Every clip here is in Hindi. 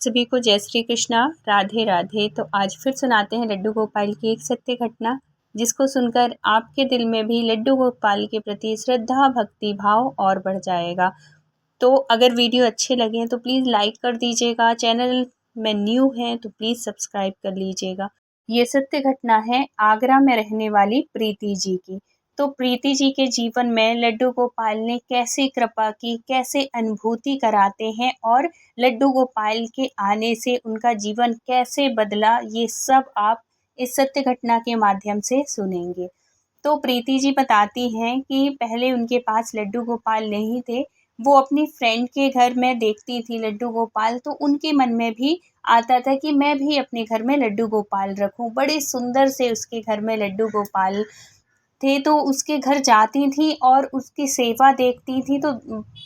सभी को जय श्री कृष्णा, राधे राधे। तो आज फिर सुनाते हैं लड्डू गोपाल की एक सत्य घटना, जिसको सुनकर आपके दिल में भी लड्डू गोपाल के प्रति श्रद्धा भक्ति भाव और बढ़ जाएगा। तो अगर वीडियो अच्छे लगे तो प्लीज़ लाइक कर दीजिएगा, चैनल में न्यू हैं तो प्लीज़ सब्सक्राइब कर लीजिएगा। ये सत्य घटना है आगरा में रहने वाली प्रीति जी की। तो प्रीति जी के जीवन में लड्डू गोपाल ने कैसे कृपा की, कैसे अनुभूति कराते हैं और लड्डू गोपाल के आने से उनका जीवन कैसे बदला, ये सब आप इस सत्य घटना के माध्यम से सुनेंगे। तो प्रीति जी बताती हैं कि पहले उनके पास लड्डू गोपाल नहीं थे। वो अपनी फ्रेंड के घर में देखती थी लड्डू गोपाल, तो उनके मन में भी आता था कि मैं भी अपने घर में लड्डू गोपाल रखूं। बड़े सुंदर से उसके घर में लड्डू गोपाल थे, तो उसके घर जाती थी और उसकी सेवा देखती थी। तो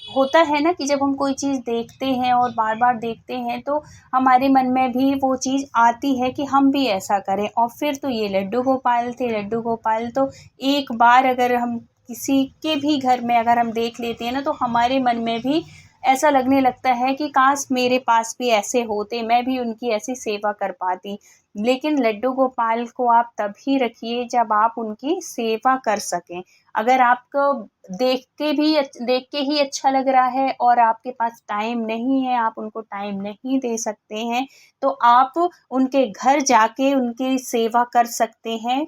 होता है ना कि जब हम कोई चीज़ देखते हैं और बार बार देखते हैं तो हमारे मन में भी वो चीज़ आती है कि हम भी ऐसा करें। और फिर तो ये लड्डू गोपाल थे। लड्डू गोपाल तो एक बार अगर हम किसी के भी घर में अगर हम देख लेते हैं ना, तो हमारे मन में भी ऐसा लगने लगता है कि काश मेरे पास भी ऐसे होते, मैं भी उनकी ऐसी सेवा कर पाती। लेकिन लड्डू गोपाल को आप तभी रखिए जब आप उनकी सेवा कर सकें। अगर आपको देख के ही अच्छा लग रहा है और आपके पास टाइम नहीं है, आप उनको टाइम नहीं दे सकते हैं, तो आप उनके घर जाके उनकी सेवा कर सकते हैं,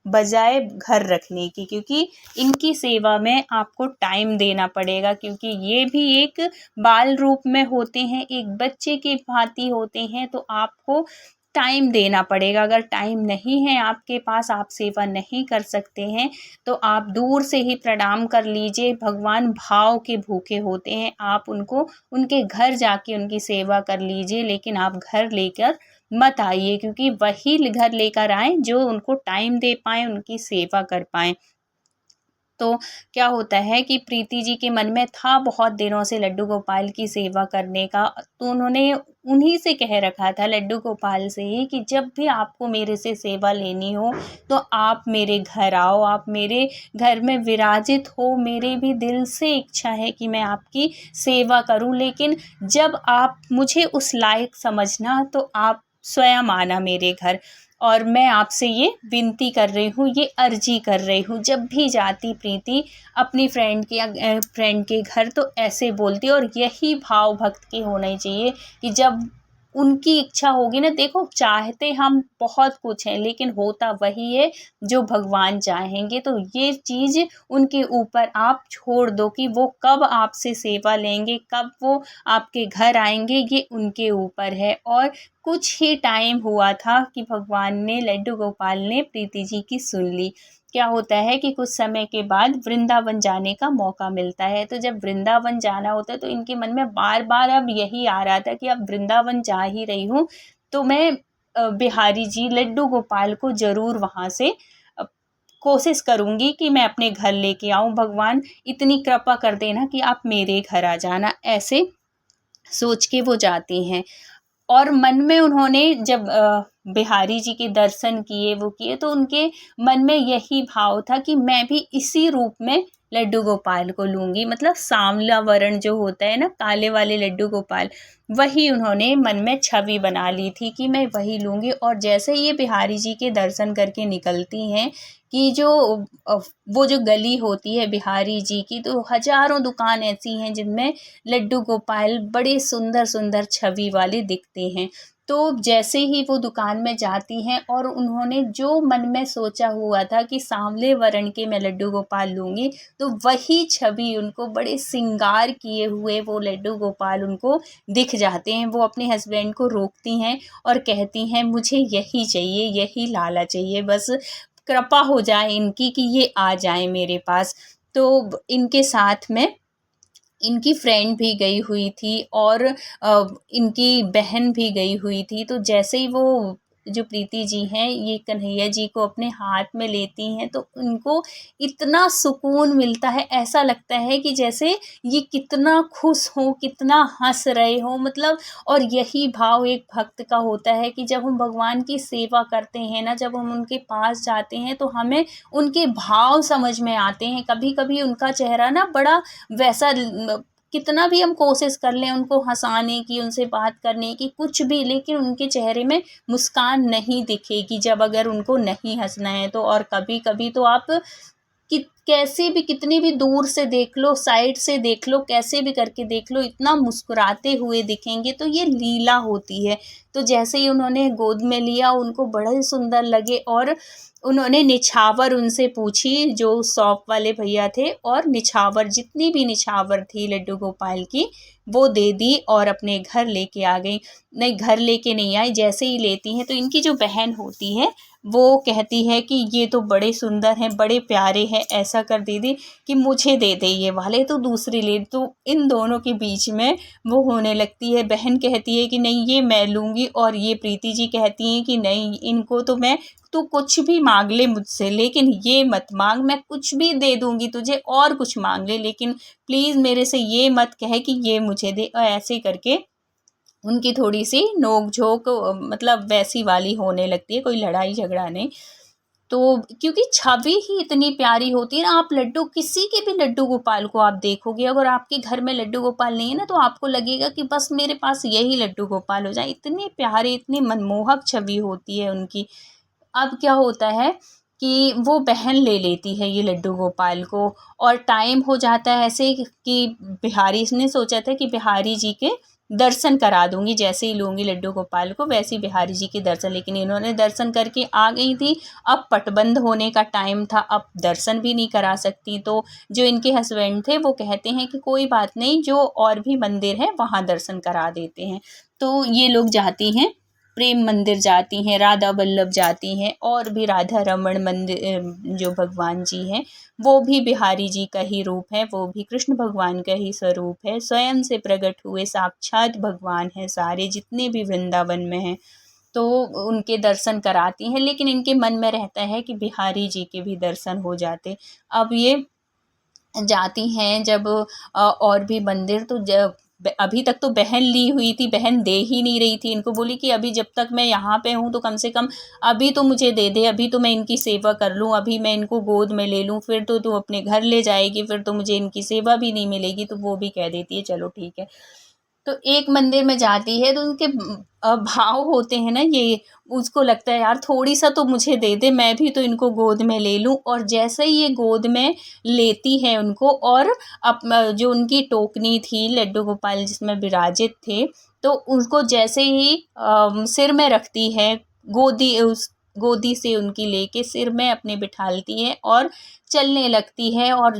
बजाय घर रखने की। क्योंकि इनकी सेवा में आपको टाइम देना पड़ेगा, क्योंकि ये भी एक बाल रूप में होते हैं, एक बच्चे की भांति होते हैं। तो आपको टाइम देना पड़ेगा। अगर टाइम नहीं है आपके पास, आप सेवा नहीं कर सकते हैं, तो आप दूर से ही प्रणाम कर लीजिए। भगवान भाव के भूखे होते हैं, आप उनको उनके घर जाके उनकी सेवा कर लीजिए। लेकिन आप घर लेकर मत आइए, क्योंकि वही घर लेकर आएँ जो उनको टाइम दे पाएँ, उनकी सेवा कर पाएँ। तो क्या होता है कि प्रीति जी के मन में था बहुत दिनों से लड्डू गोपाल की सेवा करने का। तो उन्होंने उन्हीं से कह रखा था, लड्डू गोपाल से ही, कि जब भी आपको मेरे से सेवा लेनी हो तो आप मेरे घर आओ, आप मेरे घर में विराजित हो। मेरे भी दिल से इच्छा है कि मैं आपकी सेवा करूं, लेकिन जब आप मुझे उस लायक समझना तो आप स्वयं आना मेरे घर। और मैं आपसे ये विनती कर रही हूँ, ये अर्जी कर रही हूँ। जब भी जाती प्रीति अपनी फ्रेंड के घर तो ऐसे बोलती। और यही भाव भक्त के होने चाहिए कि जब उनकी इच्छा होगी ना, देखो चाहते हम बहुत कुछ हैं, लेकिन होता वही है जो भगवान चाहेंगे। तो ये चीज़ उनके ऊपर आप छोड़ दो कि वो कब आपसे सेवा लेंगे, कब वो आपके घर आएंगे, ये उनके ऊपर है। और कुछ ही टाइम हुआ था कि भगवान ने, लड्डू गोपाल ने प्रीति जी की सुन ली। क्या होता है कि कुछ समय के बाद वृंदावन जाने का मौका मिलता है। तो जब वृंदावन जाना होता है तो इनके मन में बार बार अब यही आ रहा था कि अब वृंदावन जा ही रही हूँ, तो मैं बिहारी जी लड्डू गोपाल को ज़रूर वहाँ से अ, कोशिश करूँगी कि मैं अपने घर लेके आऊँ। भगवान इतनी कृपा कर देना कि आप मेरे घर आ जाना, ऐसे सोच के वो जाती हैं। और मन में उन्होंने जब बिहारी जी के दर्शन किए, वो किए, तो उनके मन में यही भाव था कि मैं भी इसी रूप में लड्डू गोपाल को लूँगी। मतलब सांवला वर्ण जो होता है ना, काले वाले लड्डू गोपाल, वही उन्होंने मन में छवि बना ली थी कि मैं वही लूँगी। और जैसे ये बिहारी जी के दर्शन करके निकलती हैं कि वो जो गली होती है बिहारी जी की, तो हज़ारों दुकान ऐसी हैं जिनमें लड्डू गोपाल बड़े सुंदर सुंदर छवि वाले दिखते हैं। तो जैसे ही वो दुकान में जाती हैं और उन्होंने जो मन में सोचा हुआ था कि सांवले वर्ण के मैं लड्डू गोपाल लूँगी, तो वही छवि उनको बड़े श्रृंगार किए हुए वो लड्डू गोपाल उनको दिख जाते हैं। वो अपने हस्बैंड को रोकती हैं और कहती हैं, मुझे यही चाहिए, यही लाला चाहिए, बस कृपा हो जाए इनकी कि ये आ जाए मेरे पास। तो इनके साथ में इनकी फ्रेंड भी गई हुई थी और इनकी बहन भी गई हुई थी। तो जैसे ही वो जो प्रीति जी हैं ये कन्हैया जी को अपने हाथ में लेती हैं, तो उनको इतना सुकून मिलता है, ऐसा लगता है कि जैसे ये कितना खुश हों, कितना हंस रहे हों। मतलब और यही भाव एक भक्त का होता है कि जब हम भगवान की सेवा करते हैं ना, जब हम उनके पास जाते हैं, तो हमें उनके भाव समझ में आते हैं। कभी कभी उनका चेहरा ना बड़ा वैसा कितना भी हम कोशिश कर लें उनको हँसाने की, उनसे बात करने की, कुछ भी, लेकिन उनके चेहरे में मुस्कान नहीं दिखेगी जब अगर उनको नहीं हँसना है तो। और कभी-कभी तो आप कि कैसे भी, कितनी भी दूर से देख लो, साइड से देख लो, कैसे भी करके देख लो, इतना मुस्कुराते हुए दिखेंगे, तो ये लीला होती है। तो जैसे ही उन्होंने गोद में लिया, उनको बड़ा ही सुंदर लगे और उन्होंने निछावर उनसे पूछी, जो शॉप वाले भैया थे, और निछावर, जितनी भी निछावर थी लड्डू गोपाल की, वो दे दी और अपने घर लेके आ गई। नहीं, घर लेके नहीं आई, जैसे ही लेती हैं तो इनकी जो बहन होती है वो कहती है कि ये तो बड़े सुंदर हैं, बड़े प्यारे हैं, ऐसा कर दीदी कि मुझे दे दे ये वाले, तो दूसरी ले। तो इन दोनों के बीच में वो होने लगती है। बहन कहती है कि नहीं, ये मैं लूँगी, और ये प्रीति जी कहती हैं कि नहीं, इनको तो मैं, तू कुछ भी मांग ले मुझसे, लेकिन ये मत मांग, मैं कुछ भी दे दूँगी तुझे, और कुछ मांग ले, लेकिन प्लीज़ मेरे से ये मत कहे कि ये मुझे दे। और ऐसे करके उनकी थोड़ी सी नोक झोंक, मतलब वैसी वाली होने लगती है, कोई लड़ाई झगड़ा नहीं। तो क्योंकि छवि ही इतनी प्यारी होती है ना, आप लड्डू, किसी के भी लड्डू गोपाल को आप देखोगे, अगर आपके घर में लड्डू गोपाल नहीं है ना, तो आपको लगेगा कि बस मेरे पास यही लड्डू गोपाल हो जाए। इतने प्यारे, इतनी मनमोहक छवि होती है उनकी। अब क्या होता है कि वो बहन ले लेती है ये लड्डू गोपाल को, और टाइम हो जाता है ऐसे कि बिहारी ने सोचा था कि बिहारी जी के दर्शन करा दूंगी, जैसे ही लूँगी लड्डू गोपाल को वैसे ही बिहारी जी के दर्शन, लेकिन इन्होंने दर्शन करके आ गई थी। अब पटबंद होने का टाइम था, अब दर्शन भी नहीं करा सकती। तो जो इनके हस्बैंड थे वो कहते हैं कि कोई बात नहीं, जो और भी मंदिर है वहाँ दर्शन करा देते हैं। तो ये लोग जाती हैं, प्रेम मंदिर जाती हैं, राधा वल्लभ जाती हैं, और भी राधा रमण मंदिर, जो भगवान जी हैं वो भी बिहारी जी का ही रूप है, वो भी कृष्ण भगवान का ही स्वरूप है, स्वयं से प्रकट हुए साक्षात भगवान हैं सारे जितने भी वृंदावन में हैं। तो उनके दर्शन कराती हैं, लेकिन इनके मन में रहता है कि बिहारी जी के भी दर्शन हो जाते। अब ये जाती हैं जब और भी मंदिर, तो जब अभी तक तो बहन ली हुई थी, बहन दे ही नहीं रही थी इनको, बोली कि अभी जब तक मैं यहाँ पे हूँ तो कम से कम अभी तो मुझे दे दे, अभी तो मैं इनकी सेवा कर लूँ, अभी मैं इनको गोद में ले लूँ, फिर तो तू अपने घर ले जाएगी, फिर तो मुझे इनकी सेवा भी नहीं मिलेगी। तो वो भी कह देती है चलो ठीक है। तो एक मंदिर में जाती है तो उनके भाव होते हैं ना ये, उसको लगता है यार थोड़ी सा तो मुझे दे दे, मैं भी तो इनको गोद में ले लूँ। और जैसे ही ये गोद में लेती है उनको, और जो उनकी टोकनी थी लड्डू गोपाल जिसमें विराजित थे, तो उसको जैसे ही सिर में रखती है, गोदी, उस गोदी से उनकी लेके सिर में अपने बिठालती है और चलने लगती है। और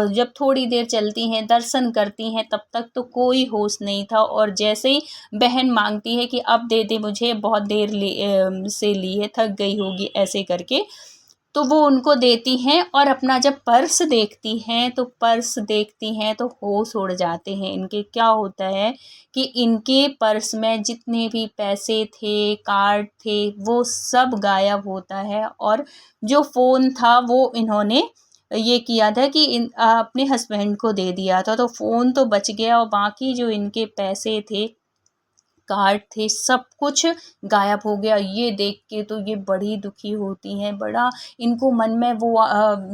जब थोड़ी देर चलती हैं, दर्शन करती हैं, तब तक तो कोई होश नहीं था। और जैसे ही बहन मांगती है कि अब दे दे मुझे, बहुत देर से ली है, थक गई होगी, ऐसे करके, तो वो उनको देती हैं। और अपना जब पर्स देखती हैं, तो पर्स देखती हैं तो होश उड़ जाते हैं इनके। क्या होता है कि इनके पर्स में जितने भी पैसे थे, कार्ड थे, वो सब गायब होता है। और जो फ़ोन था वो इन्होंने ये किया था कि अपने हस्बैंड को दे दिया था, तो फ़ोन तो बच गया, और बाकी जो इनके पैसे थे, कार्ड थे, सब कुछ गायब हो गया। ये देख के तो ये बड़ी दुखी होती हैं, बड़ा इनको मन में वो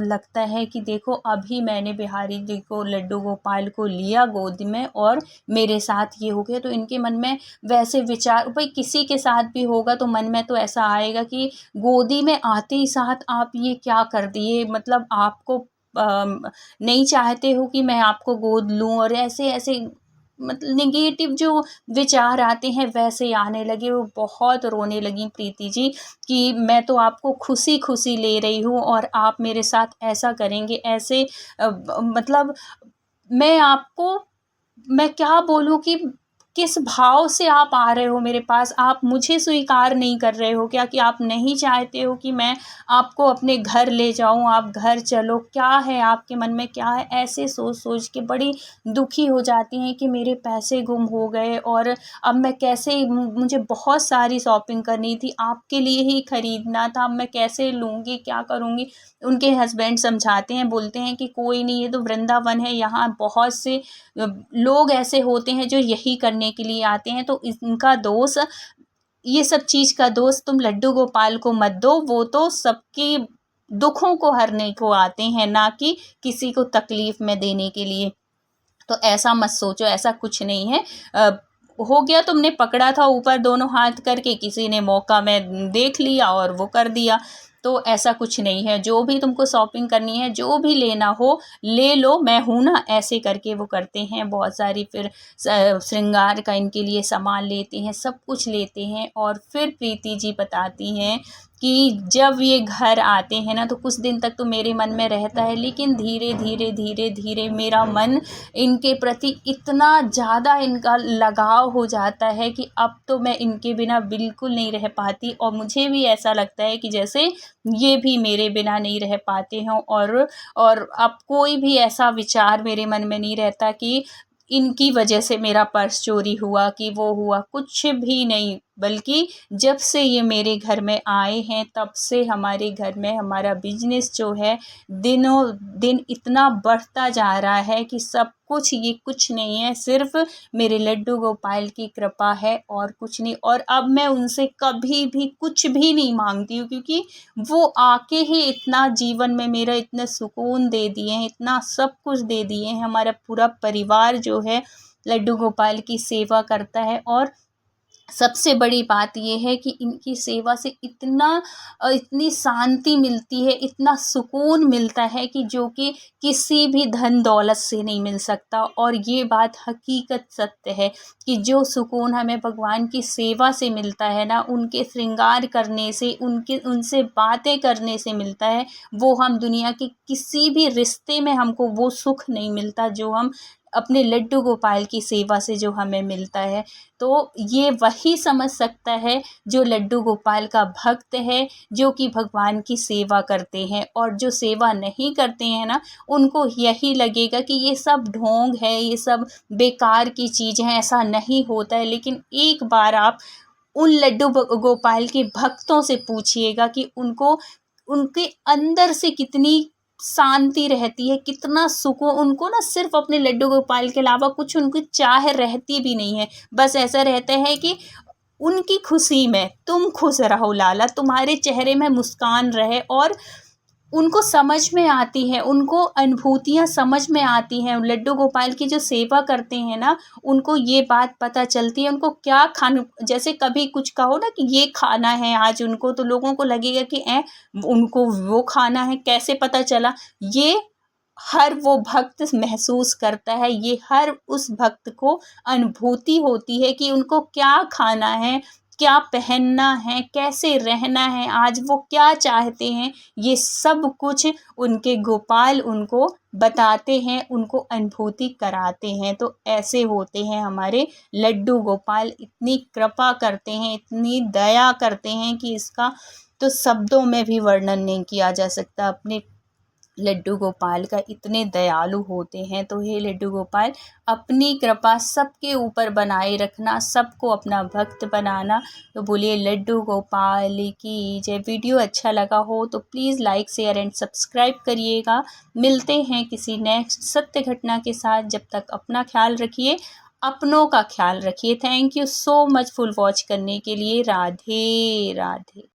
लगता है कि देखो अभी मैंने बिहारी जी को, लड्डू गोपाल को लिया गोद में, और मेरे साथ ये हो गया। तो इनके मन में वैसे विचार, भाई किसी के साथ भी होगा तो मन में तो ऐसा आएगा कि गोदी में आते ही साथ आप ये क्या कर दिए, मतलब आपको नहीं चाहते हो कि मैं आपको गोद लूँ, और ऐसे ऐसे मतलब नेगेटिव जो विचार आते हैं वैसे आने लगे। वो बहुत रोने लगी प्रीति जी कि मैं तो आपको खुशी खुशी ले रही हूँ, और आप मेरे साथ ऐसा करेंगे, ऐसे मतलब मैं आपको, मैं क्या बोलूँ कि किस भाव से आप आ रहे हो मेरे पास, आप मुझे स्वीकार नहीं कर रहे हो क्या, कि आप नहीं चाहते हो कि मैं आपको अपने घर ले जाऊं, आप घर चलो, क्या है आपके मन में, क्या है, ऐसे सोच सोच के बड़ी दुखी हो जाती हैं कि मेरे पैसे गुम हो गए, और अब मैं कैसे, मुझे बहुत सारी शॉपिंग करनी थी, आपके लिए ही खरीदना था, अब मैं कैसे लूँगी, क्या करूँगी। उनके हस्बैंड समझाते हैं, बोलते हैं कि कोई नहीं, ये तो वृंदावन है, यहाँ बहुत से लोग ऐसे होते हैं जो यही करने के लिए आते हैं, तो इनका दोष, ये सब चीज़ का दोष तुम लड्डू गोपाल को मत दो, वो तो सबके दुखों को हरने को आते हैं, ना कि किसी को तकलीफ में देने के लिए। तो ऐसा मत सोचो, ऐसा कुछ नहीं है। हो गया, तुमने पकड़ा था ऊपर दोनों हाथ करके, किसी ने मौका में देख लिया और वो कर दिया। तो ऐसा कुछ नहीं है। जो भी तुमको शॉपिंग करनी है, जो भी लेना हो ले लो, मैं हूँ ना, ऐसे करके वो करते हैं बहुत सारी। फिर श्रृंगार का इनके लिए सामान लेते हैं, सब कुछ लेते हैं। और फिर प्रीति जी बताती हैं कि जब ये घर आते हैं ना, तो कुछ दिन तक तो मेरे मन में रहता है, लेकिन धीरे धीरे धीरे धीरे मेरा मन इनके प्रति इतना ज़्यादा इनका लगाव हो जाता है कि अब तो मैं इनके बिना बिल्कुल नहीं रह पाती। और मुझे भी ऐसा लगता है कि जैसे ये भी मेरे बिना नहीं रह पाते हों। और अब कोई भी ऐसा विचार मेरे मन में नहीं रहता कि इनकी वजह से मेरा पर्स चोरी हुआ, कि वो हुआ, कुछ भी नहीं। बल्कि जब से ये मेरे घर में आए हैं, तब से हमारे घर में हमारा बिजनेस जो है दिनों दिन इतना बढ़ता जा रहा है कि सब कुछ, ये कुछ नहीं है, सिर्फ मेरे लड्डू गोपाल की कृपा है और कुछ नहीं। और अब मैं उनसे कभी भी कुछ भी नहीं मांगती हूँ, क्योंकि वो आके ही इतना जीवन में मेरा इतना सुकून दे दिए हैं, इतना सब कुछ दे दिए हैं। हमारा पूरा परिवार जो है लड्डू गोपाल की सेवा करता है। और सबसे बड़ी बात ये है कि इनकी सेवा से इतनी शांति मिलती है, इतना सुकून मिलता है कि जो कि किसी भी धन दौलत से नहीं मिल सकता। और ये बात हकीकत सत्य है कि जो सुकून हमें भगवान की सेवा से मिलता है ना, उनके श्रृंगार करने से, उनसे बातें करने से मिलता है, वो हम दुनिया के किसी भी रिश्ते में हमको वो सुख नहीं मिलता जो हम अपने लड्डू गोपाल की सेवा से जो हमें मिलता है। तो ये वही समझ सकता है जो लड्डू गोपाल का भक्त है, जो कि भगवान की सेवा करते हैं। और जो सेवा नहीं करते हैं ना, उनको यही लगेगा कि ये सब ढोंग है, ये सब बेकार की चीज़ है, ऐसा नहीं होता है। लेकिन एक बार आप उन लड्डू गोपाल के भक्तों से पूछिएगा कि उनको उनके अंदर से कितनी शांति रहती है, कितना सुकून। उनको ना सिर्फ अपने लड्डू गोपाल के अलावा कुछ उनकी चाह रहती भी नहीं है। बस ऐसा रहता है कि उनकी खुशी में तुम खुश रहो लाला, तुम्हारे चेहरे में मुस्कान रहे। और उनको समझ में आती है, उनको अनुभूतियाँ समझ में आती हैं। लड्डू गोपाल की जो सेवा करते हैं ना, उनको ये बात पता चलती है उनको क्या खाना। जैसे कभी कुछ कहो ना कि ये खाना है आज उनको, तो लोगों को लगेगा कि उनको वो खाना है, कैसे पता चला। ये हर वो भक्त महसूस करता है, ये हर उस भक्त को अनुभूति होती है कि उनको क्या खाना है, क्या पहनना है, कैसे रहना है, आज वो क्या चाहते हैं। ये सब कुछ उनके गोपाल उनको बताते हैं, उनको अनुभूति कराते हैं। तो ऐसे होते हैं हमारे लड्डू गोपाल, इतनी कृपा करते हैं, इतनी दया करते हैं कि इसका तो शब्दों में भी वर्णन नहीं किया जा सकता। अपने लड्डू गोपाल का इतने दयालु होते हैं। तो हे लड्डू गोपाल, अपनी कृपा सबके ऊपर बनाए रखना, सबको अपना भक्त बनाना। तो बोलिए लड्डू गोपाल की जय। वीडियो अच्छा लगा हो तो please like share and subscribe करिएगा। मिलते हैं किसी नेक्स्ट सत्य घटना के साथ। जब तक अपना ख्याल रखिए, अपनों का ख्याल रखिए। Thank you so much full watch करने के लिए। राधे राधे।